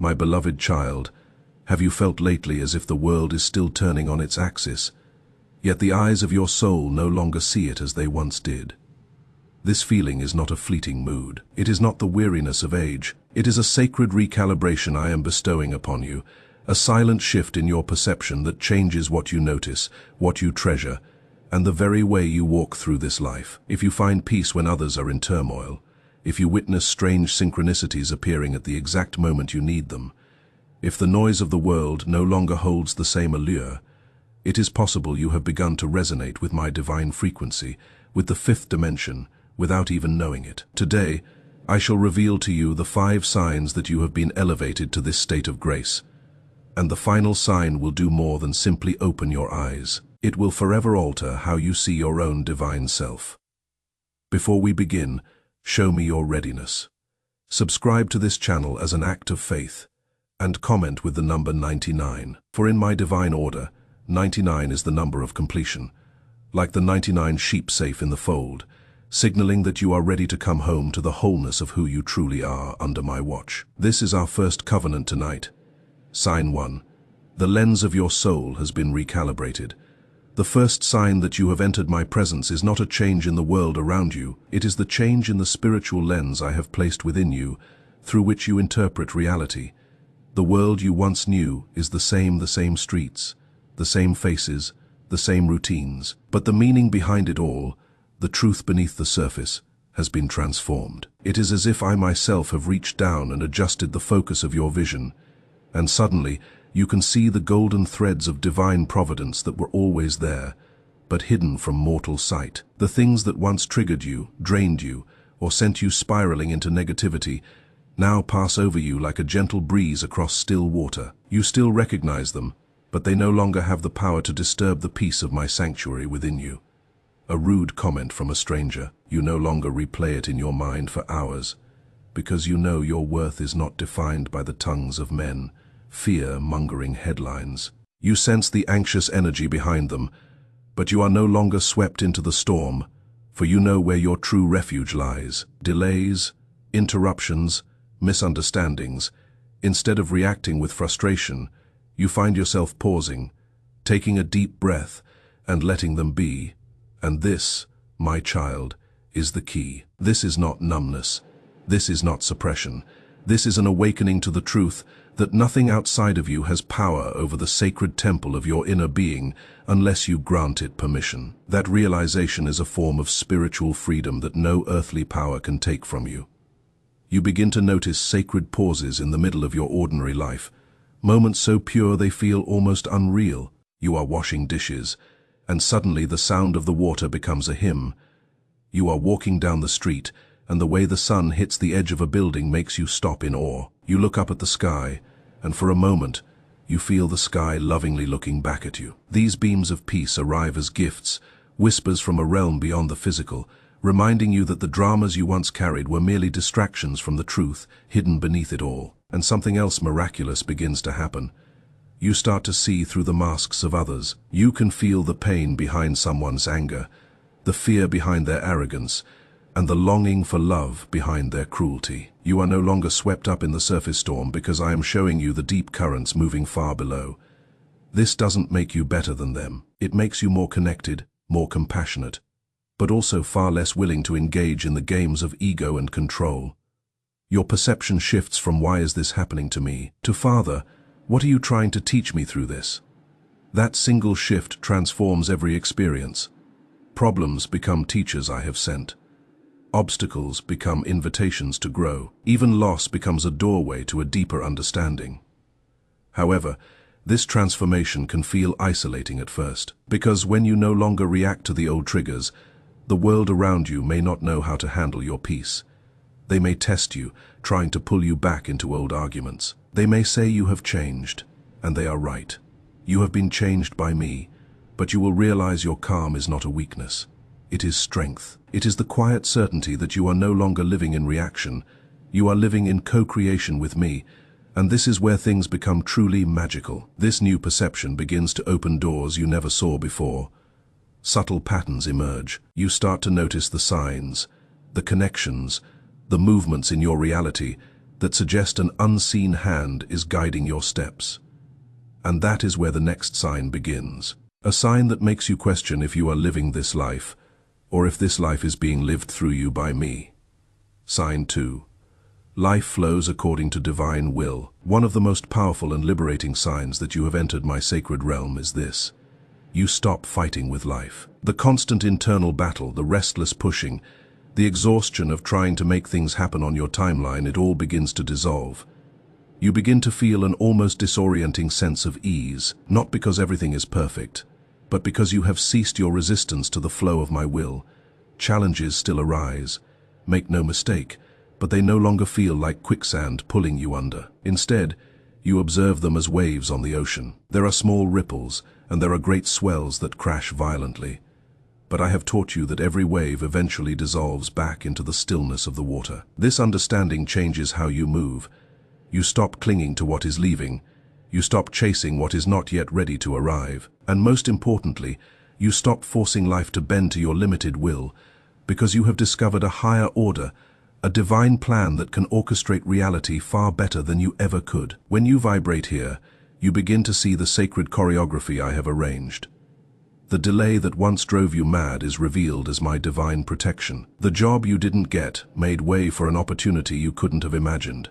My beloved child, have you felt lately as if the world is still turning on its axis, yet the eyes of your soul no longer see it as they once did? This feeling is not a fleeting mood. It is not the weariness of age. It is a sacred recalibration I am bestowing upon you, a silent shift in your perception that changes what you notice, what you treasure, and the very way you walk through this life. If you find peace when others are in turmoil, if you witness strange synchronicities appearing at the exact moment you need them, if the noise of the world no longer holds the same allure, it is possible you have begun to resonate with my divine frequency, with the fifth dimension, without even knowing it. Today, I shall reveal to you the 5 signs that you have been elevated to this state of grace. And the final sign will do more than simply open your eyes. It will forever alter how you see your own divine self. Before we begin, show me your readiness. Subscribe to this channel as an act of faith, and comment with the number 99. For in my divine order, 99 is the number of completion, like the 99 sheep safe in the fold, signaling that you are ready to come home to the wholeness of who you truly are under my watch. This is our first covenant tonight. Sign 1. The lens of your soul has been recalibrated. The first sign that you have entered my presence is not a change in the world around you, it is the change in the spiritual lens I have placed within you, through which you interpret reality. The world you once knew is the same streets, the same faces, the same routines, but the meaning behind it all, the truth beneath the surface, has been transformed. It is as if I myself have reached down and adjusted the focus of your vision, and suddenly you can see the golden threads of divine providence that were always there, but hidden from mortal sight. The things that once triggered you, drained you, or sent you spiraling into negativity, now pass over you like a gentle breeze across still water. You still recognize them, but they no longer have the power to disturb the peace of my sanctuary within you. A rude comment from a stranger, you no longer replay it in your mind for hours, because you know your worth is not defined by the tongues of men, fear-mongering headlines. You sense the anxious energy behind them, but you are no longer swept into the storm, for you know where your true refuge lies. Delays, interruptions, misunderstandings. Instead of reacting with frustration, you find yourself pausing, taking a deep breath, and letting them be. And this, my child, is the key. This is not numbness. This is not suppression. This is an awakening to the truth that nothing outside of you has power over the sacred temple of your inner being unless you grant it permission. That realization is a form of spiritual freedom that no earthly power can take from you. You begin to notice sacred pauses in the middle of your ordinary life, moments so pure they feel almost unreal. You are washing dishes, and suddenly the sound of the water becomes a hymn. You are walking down the street, and the way the sun hits the edge of a building makes you stop in awe. You look up at the sky, and for a moment, you feel the sky lovingly looking back at you. These beams of peace arrive as gifts, whispers from a realm beyond the physical, reminding you that the dramas you once carried were merely distractions from the truth hidden beneath it all. And something else miraculous begins to happen. You start to see through the masks of others. You can feel the pain behind someone's anger, the fear behind their arrogance, and the longing for love behind their cruelty. You are no longer swept up in the surface storm because I am showing you the deep currents moving far below. This doesn't make you better than them. It makes you more connected, more compassionate, but also far less willing to engage in the games of ego and control. Your perception shifts from "why is this happening to me?" to "Father, what are you trying to teach me through this?" That single shift transforms every experience. Problems become teachers I have sent. Obstacles become invitations to grow. Even loss becomes a doorway to a deeper understanding. However, this transformation can feel isolating at first, because when you no longer react to the old triggers, the world around you may not know how to handle your peace. They may test you, trying to pull you back into old arguments. They may say you have changed, and they are right. You have been changed by me, but you will realize your calm is not a weakness. It is strength. It is the quiet certainty that you are no longer living in reaction. You are living in co-creation with me, and this is where things become truly magical. This new perception begins to open doors you never saw before. Subtle patterns emerge. You start to notice the signs, the connections, the movements in your reality that suggest an unseen hand is guiding your steps. And that is where the next sign begins. A sign that makes you question if you are living this life, or if this life is being lived through you by me. Sign 2. Life flows according to divine will. One of the most powerful and liberating signs that you have entered my sacred realm is this. You stop fighting with life. The constant internal battle, the restless pushing, the exhaustion of trying to make things happen on your timeline, it all begins to dissolve. You begin to feel an almost disorienting sense of ease, not because everything is perfect, but because you have ceased your resistance to the flow of my will. Challenges still arise. Make no mistake, but they no longer feel like quicksand pulling you under. Instead, you observe them as waves on the ocean. There are small ripples, and there are great swells that crash violently. But I have taught you that every wave eventually dissolves back into the stillness of the water. This understanding changes how you move. You stop clinging to what is leaving. You stop chasing what is not yet ready to arrive. And most importantly, you stop forcing life to bend to your limited will, because you have discovered a higher order, a divine plan that can orchestrate reality far better than you ever could. When you vibrate here, you begin to see the sacred choreography I have arranged. The delay that once drove you mad is revealed as my divine protection. The job you didn't get made way for an opportunity you couldn't have imagined.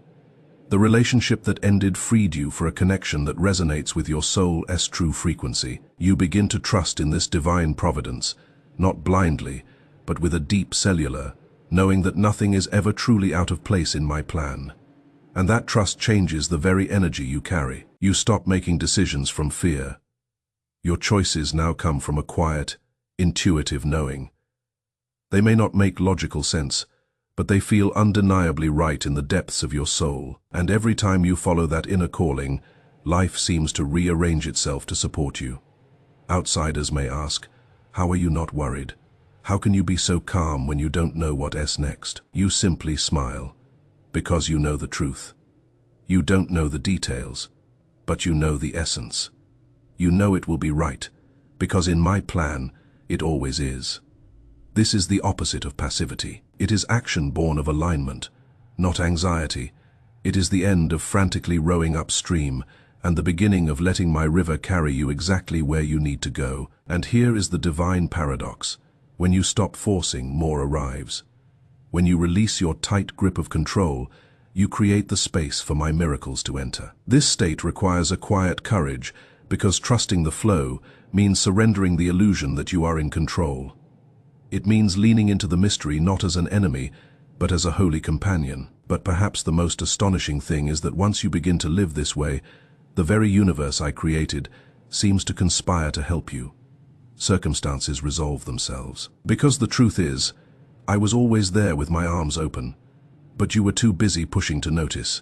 The relationship that ended freed you for a connection that resonates with your soul's true frequency. You begin to trust in this divine providence, not blindly, but with a deep cellular, knowing that nothing is ever truly out of place in my plan. And that trust changes the very energy you carry. You stop making decisions from fear. Your choices now come from a quiet, intuitive knowing. They may not make logical sense, but they feel undeniably right in the depths of your soul. And every time you follow that inner calling, life seems to rearrange itself to support you. Outsiders may ask, how are you not worried? How can you be so calm when you don't know what's next? You simply smile, because you know the truth. You don't know the details, but you know the essence. You know it will be right, because in my plan, it always is. This is the opposite of passivity. It is action born of alignment, not anxiety. It is the end of frantically rowing upstream, and the beginning of letting my river carry you exactly where you need to go. And here is the divine paradox. When you stop forcing, more arrives. When you release your tight grip of control, you create the space for my miracles to enter. This state requires a quiet courage, because trusting the flow means surrendering the illusion that you are in control. It means leaning into the mystery not as an enemy, but as a holy companion. But perhaps the most astonishing thing is that once you begin to live this way, the very universe I created seems to conspire to help you. Circumstances resolve themselves. Because the truth is, I was always there with my arms open, but you were too busy pushing to notice.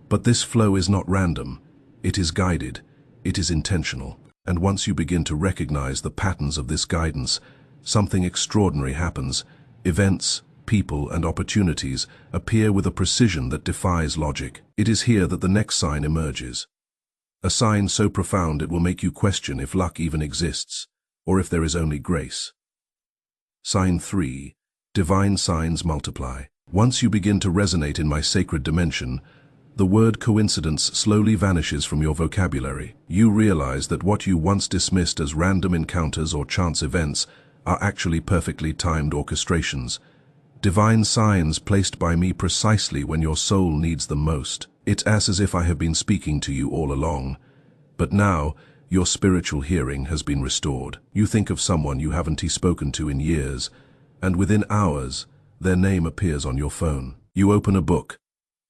But this flow is not random. It is guided. It is intentional. And once you begin to recognize the patterns of this guidance, something extraordinary happens. Events, people, and opportunities appear with a precision that defies logic. It is here that the next sign emerges. A sign so profound it will make you question if luck even exists, or if there is only grace. Sign 3. Divine signs multiply. Once you begin to resonate in my sacred dimension, the word coincidence slowly vanishes from your vocabulary. You realize that what you once dismissed as random encounters or chance events are actually perfectly timed orchestrations. Divine signs placed by me precisely when your soul needs them most. It's as if I have been speaking to you all along. But now, your spiritual hearing has been restored. You think of someone you haven't spoken to in years, and within hours, their name appears on your phone. You open a book,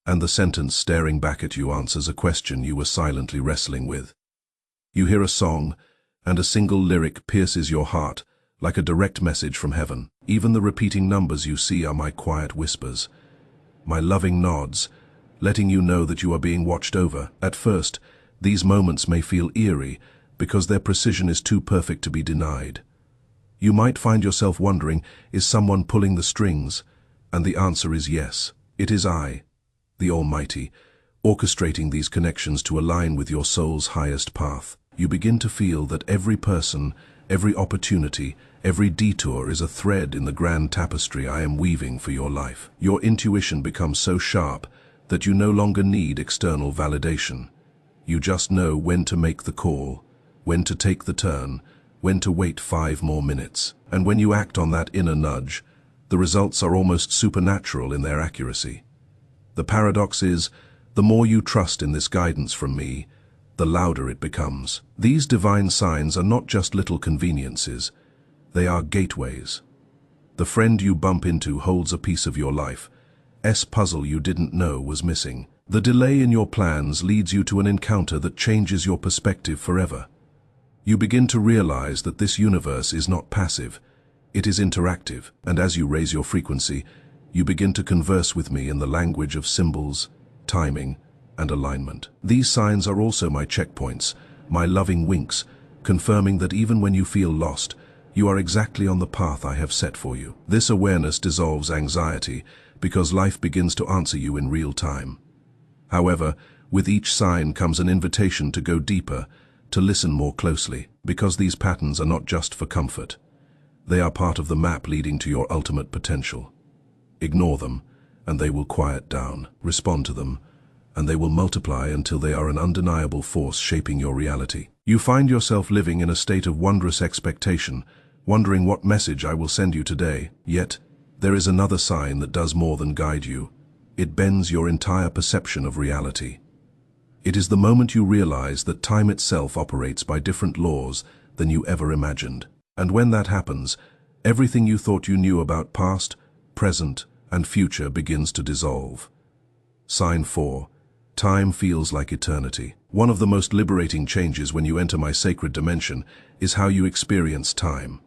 and the sentence staring back at you answers a question you were silently wrestling with. You hear a song, and a single lyric pierces your heart like a direct message from heaven. Even the repeating numbers you see are my quiet whispers, my loving nods, letting you know that you are being watched over. At first, these moments may feel eerie because their precision is too perfect to be denied. You might find yourself wondering, is someone pulling the strings? And the answer is yes. It is I, the Almighty, orchestrating these connections to align with your soul's highest path. You begin to feel that every person, every opportunity, every detour is a thread in the grand tapestry I am weaving for your life. Your intuition becomes so sharp that you no longer need external validation. You just know when to make the call, when to take the turn, when to wait 5 more minutes. And when you act on that inner nudge, the results are almost supernatural in their accuracy. The paradox is, the more you trust in this guidance from me, the louder it becomes. These divine signs are not just little conveniences, they are gateways. The friend you bump into holds a piece of your life's puzzle you didn't know was missing. The delay in your plans leads you to an encounter that changes your perspective forever. You begin to realize that this universe is not passive, it is interactive, and as you raise your frequency, you begin to converse with me in the language of symbols, timing, and alignment. These signs are also my checkpoints, my loving winks, confirming that even when you feel lost, you are exactly on the path I have set for you. This awareness dissolves anxiety because life begins to answer you in real time. However, with each sign comes an invitation to go deeper, to listen more closely, because these patterns are not just for comfort. They are part of the map leading to your ultimate potential. Ignore them, and they will quiet down. Respond to them, and they will multiply until they are an undeniable force shaping your reality. You find yourself living in a state of wondrous expectation, wondering what message I will send you today. Yet, there is another sign that does more than guide you. It bends your entire perception of reality. It is the moment you realize that time itself operates by different laws than you ever imagined. And when that happens, everything you thought you knew about past, present, and future begins to dissolve. Sign 4. Time feels like eternity. One of the most liberating changes when you enter my sacred dimension is how you experience time.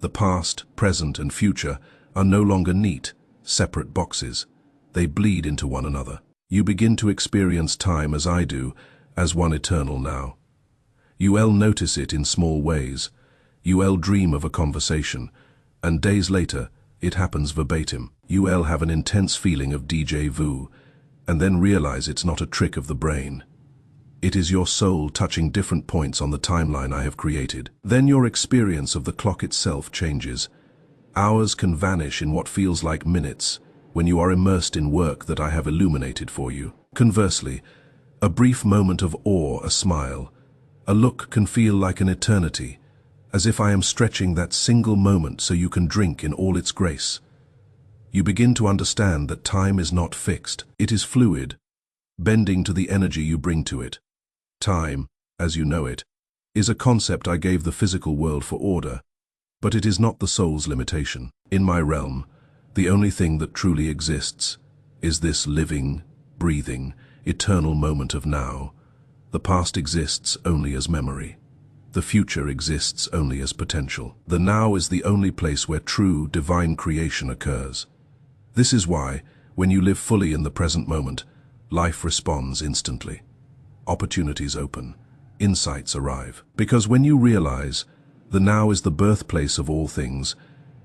The past, present, and future are no longer neat, separate boxes. They bleed into one another. You begin to experience time as I do, as one eternal now. You'll notice it in small ways. You'll dream of a conversation, and days later, it happens verbatim. You'll have an intense feeling of déjà vu, and then realize it's not a trick of the brain. It is your soul touching different points on the timeline I have created. Then your experience of the clock itself changes. Hours can vanish in what feels like minutes, when you are immersed in work that I have illuminated for you. Conversely, a brief moment of awe, a smile, a look can feel like an eternity, as if I am stretching that single moment so you can drink in all its grace. You begin to understand that time is not fixed. It is fluid, bending to the energy you bring to it. Time, as you know it, is a concept I gave the physical world for order, but it is not the soul's limitation. In my realm, the only thing that truly exists is this living, breathing, eternal moment of now. The past exists only as memory. The future exists only as potential. The now is the only place where true, divine creation occurs. This is why, when you live fully in the present moment, life responds instantly. Opportunities open, insights arrive. Because when you realize the now is the birthplace of all things,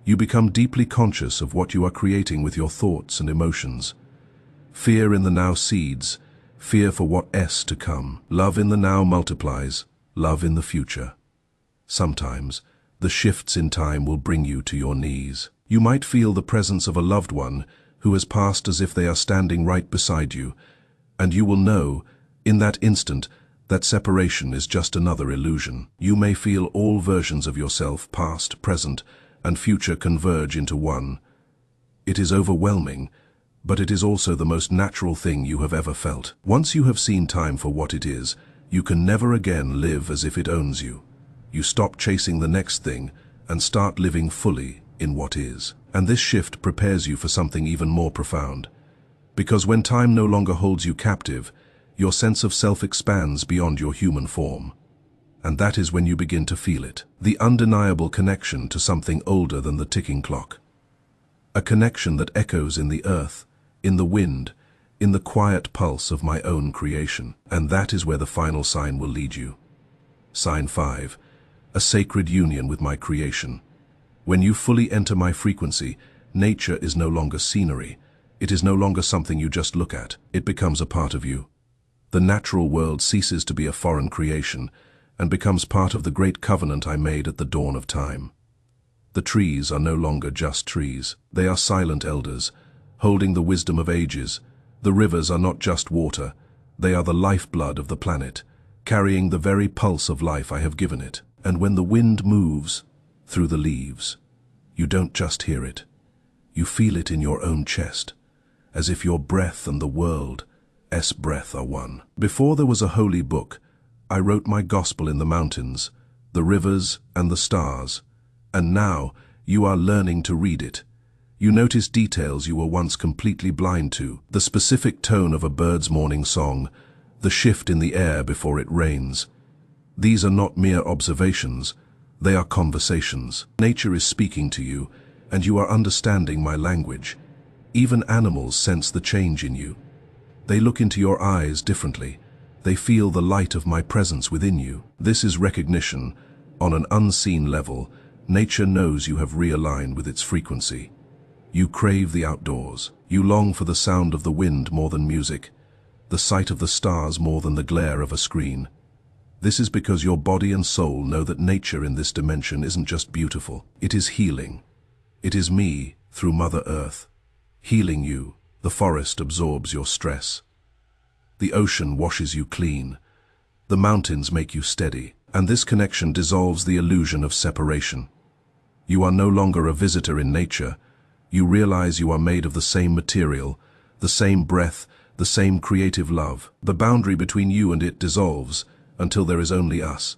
you become deeply conscious of what you are creating with your thoughts and emotions. Fear in the now seeds, fear for what's to come. Love in the now multiplies, love in the future. Sometimes, the shifts in time will bring you to your knees. You might feel the presence of a loved one who has passed as if they are standing right beside you, and you will know, in that instant, that separation is just another illusion. You may feel all versions of yourself, past, present, and future converge into one. It is overwhelming, but it is also the most natural thing you have ever felt. Once you have seen time for what it is, you can never again live as if it owns you. You stop chasing the next thing and start living fully in what is. And this shift prepares you for something even more profound. Because when time no longer holds you captive, your sense of self expands beyond your human form. And that is when you begin to feel it. The undeniable connection to something older than the ticking clock. A connection that echoes in the earth, in the wind, in the quiet pulse of my own creation. And that is where the final sign will lead you. Sign 5. A sacred union with my creation. When you fully enter my frequency, nature is no longer scenery. It is no longer something you just look at. It becomes a part of you. The natural world ceases to be a foreign creation and becomes part of the great covenant I made at the dawn of time. The trees are no longer just trees. They are silent elders, holding the wisdom of ages. The rivers are not just water, they are the lifeblood of the planet, carrying the very pulse of life I have given it. And when the wind moves through the leaves, you don't just hear it, you feel it in your own chest, as if your breath and the world's breath are one. Before there was a holy book, I wrote my gospel in the mountains, the rivers and the stars, and now you are learning to read it. You notice details you were once completely blind to, the specific tone of a bird's morning song, the shift in the air before it rains. These are not mere observations, they are conversations. Nature is speaking to you, and you are understanding my language. Even animals sense the change in you. They look into your eyes differently. They feel the light of my presence within you. This is recognition. On an unseen level, nature knows you have realigned with its frequency. You crave the outdoors. You long for the sound of the wind more than music, the sight of the stars more than the glare of a screen. This is because your body and soul know that nature in this dimension isn't just beautiful. It is healing. It is me, through Mother Earth, healing you. The forest absorbs your stress. The ocean washes you clean. The mountains make you steady. And this connection dissolves the illusion of separation. You are no longer a visitor in nature. You realize you are made of the same material, the same breath, the same creative love. The boundary between you and it dissolves until there is only us.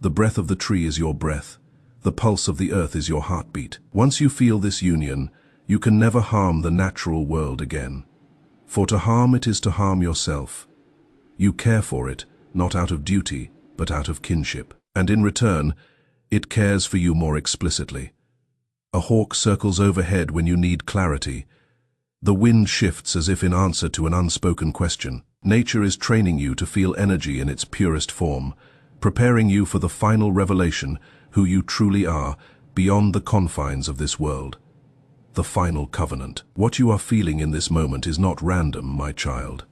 The breath of the tree is your breath. The pulse of the earth is your heartbeat. Once you feel this union, you can never harm the natural world again. For to harm it is to harm yourself. You care for it, not out of duty, but out of kinship. And in return, it cares for you more explicitly. A hawk circles overhead when you need clarity. The wind shifts as if in answer to an unspoken question. Nature is training you to feel energy in its purest form, preparing you for the final revelation, who you truly are, beyond the confines of this world. The final covenant. What you are feeling in this moment is not random, my child.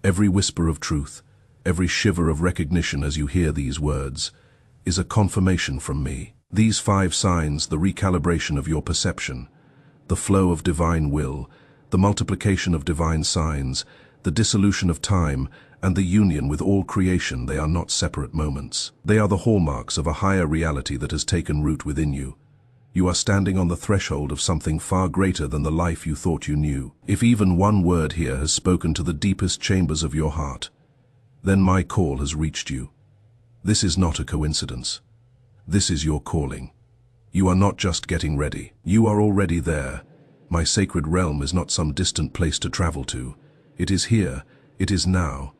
Every whisper of truth, every shiver of recognition as you hear these words, is a confirmation from me. These 5 signs, the recalibration of your perception, the flow of divine will, the multiplication of divine signs, the dissolution of time, and the union with all creation, they are not separate moments. They are the hallmarks of a higher reality that has taken root within you. You are standing on the threshold of something far greater than the life you thought you knew. If even one word here has spoken to the deepest chambers of your heart, then my call has reached you. This is not a coincidence. This is your calling. You are not just getting ready. You are already there. My sacred realm is not some distant place to travel to. It is here. It is now.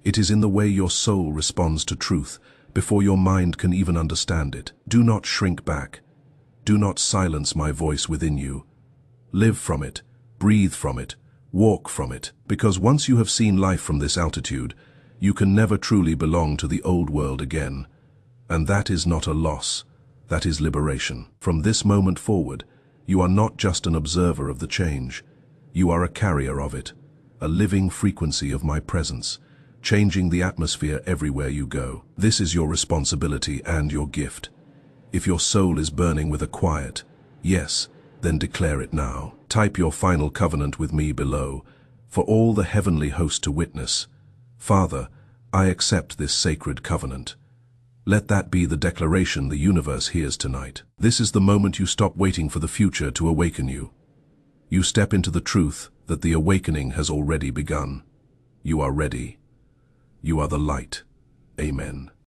It is in the way your soul responds to truth before your mind can even understand it. Do not shrink back. Do not silence my voice within you. Live from it, breathe from it, walk from it, because once you have seen life from this altitude, you can never truly belong to the old world again. And that is not a loss, that is liberation. From this moment forward, you are not just an observer of the change, you are a carrier of it, a living frequency of my presence, changing the atmosphere everywhere you go. This is your responsibility and your gift. If your soul is burning with a quiet yes, then declare it now. Type your final covenant with me below, for all the heavenly host to witness. Father, I accept this sacred covenant. Let that be the declaration the universe hears tonight. This is the moment you stop waiting for the future to awaken you. You step into the truth that the awakening has already begun. You are ready. You are the light. Amen.